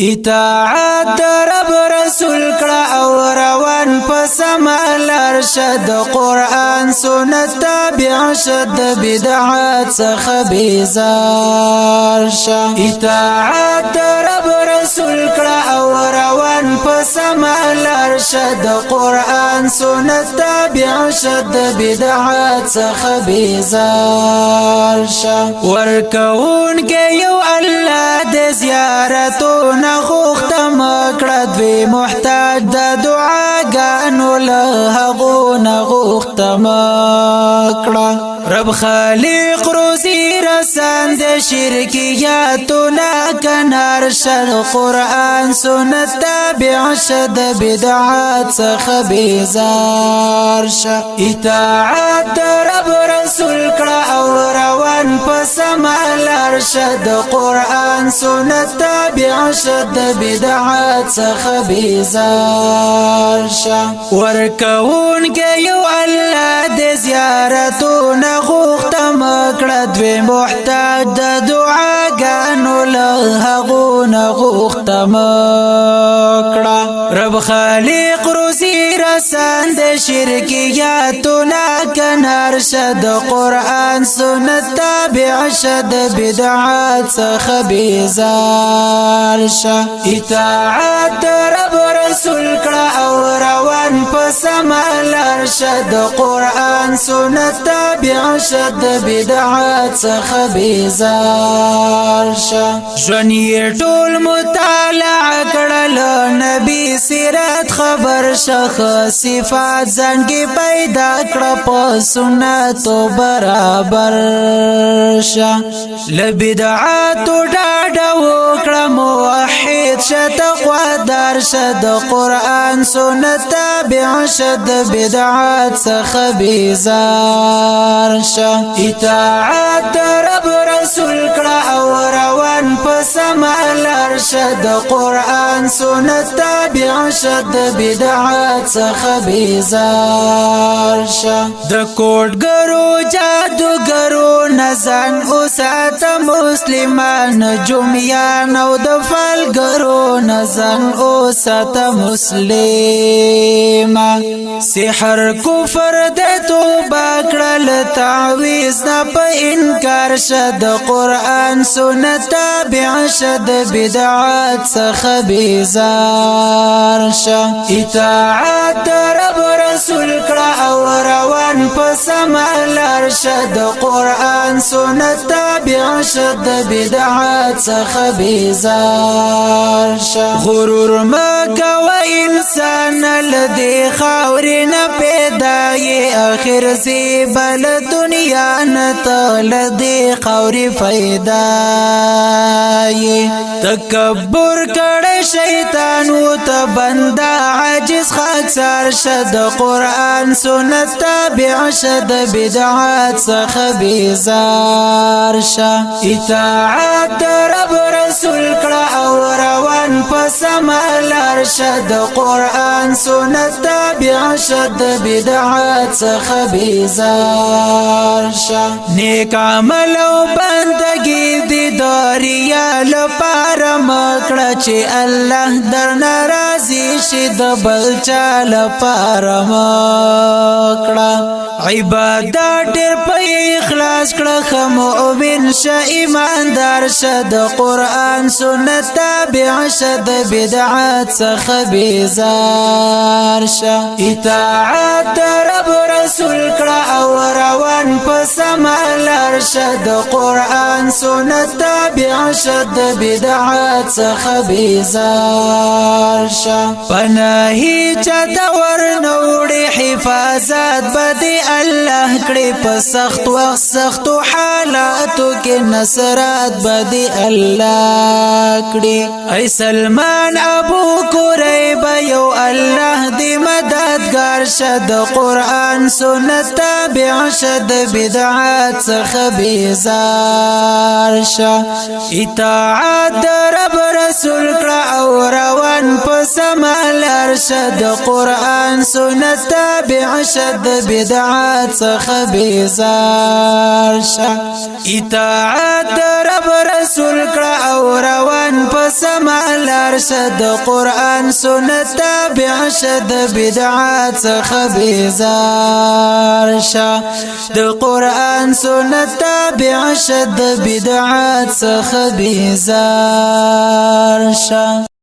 اطاعت رب رسول کړه او روان په سمال ارشد قرآن سنت تابع شد بدعات څخه بیزار شه اطاعت رب رسول کړه او روان په سمال ارشد قرآن سنت تابع شد بدعات څخه بیزار شه ورکون کې یو الله د زیارتونو نغوخت مکړه دوی محتاج د دعاګانو له هغو نغوخت مکړه رب خالق روزي رسان د شرکیاتو ناکنار شد قرآن سنت تابع شد بدعات څخه بیزار شه اطاعت رب رسول کړه او روان په سمال ارشد قرآن سنت تابع شد بدعات څخه بیزار شه ورکون کې یو الله د زیارتونو غوښت مکړه دوی محتاج د دعاګانو له هغو نغوښت مکړه رب خالق روزي رسان د شرکیاتو ناکنار شد قرآن سنت تابع شد بدعات څخه بیزار شه اطاعت رب رسول کړه او روان په سمال ارشد قرآن سنت تابع شد بدعات څخه بیزار شه ژوند یې ټول مطالعه کړل نبی سیرت خبر شخ صفات ځانګي پیدا کړه په سنتو برابر شه لبدعات ډاډه وکړه موحد شه تقوا دار شه د قرآن سنت تابع شه د بدعات څخه بیزار شه اطاعت رب رسول کړه او روان په سمال ارشد قرآن سنت تابع شه د بدعات څخه بیزار شه د کوډګرو جادوګرو نزان اوسات مسلمان جمعیان او د فالګرو نزان اوسات مسلم سحر کفر د توبه کړل تعویز نه په انکار شد قرآن سنت تابع شد بدعات څخه بیزار شه اطاعت رب رسول کړه او روان په سمال ارشد قرآن سنت تابع شد بدعات څخه بیزار شه غرور مکوه انسان لدی خاورې نه پیدایې اخر زیبل دنیا نه ته لدی خاورې فیدایې تکبر کړه شیطان و ته بنده عاجز خاکسار شد قرآن سنت تابع شد بدعات څخه بیزار شه اطاعت رب رسول کړه او روان په سمال ارشد قرآن سنت تابع شد بدعات څخه بیزار شه نیک عمل او بندگی دي داریا لپاره مکړه چې الله در ناراضي شي د بل چا لپاره مکړه عبادت ډېر په اخلاص کړه مؤمن شه ایماندار شه د قرآن سنت تابع شه د بدعات څخه بیزار شه اطاعت رب رسول کړه او روان په سمال ارشد قرآن سنت تابع شه د بدعات څخه بیزار شه پناهي چا دور نوړي حفاظت بدی الله کړي په سخت وخت سخت حالاتو کې نصرات بدی الله کړي ای سلمان ابو قریب یو الله دې مددگار شد قرآن سنت تابع شد بدعات څخه بیزار شه اطاعت رب رسول کړه او روان په سمال شد قرآن سنت تابع شد بدعات څخه بیزار شه اطاعت رب رسول کړه او روان په سما لار شد قرآن سنت تابع شد بدعات څخه بیزار شه د قرآن سنت تابع شد بدعات څخه بیزار شه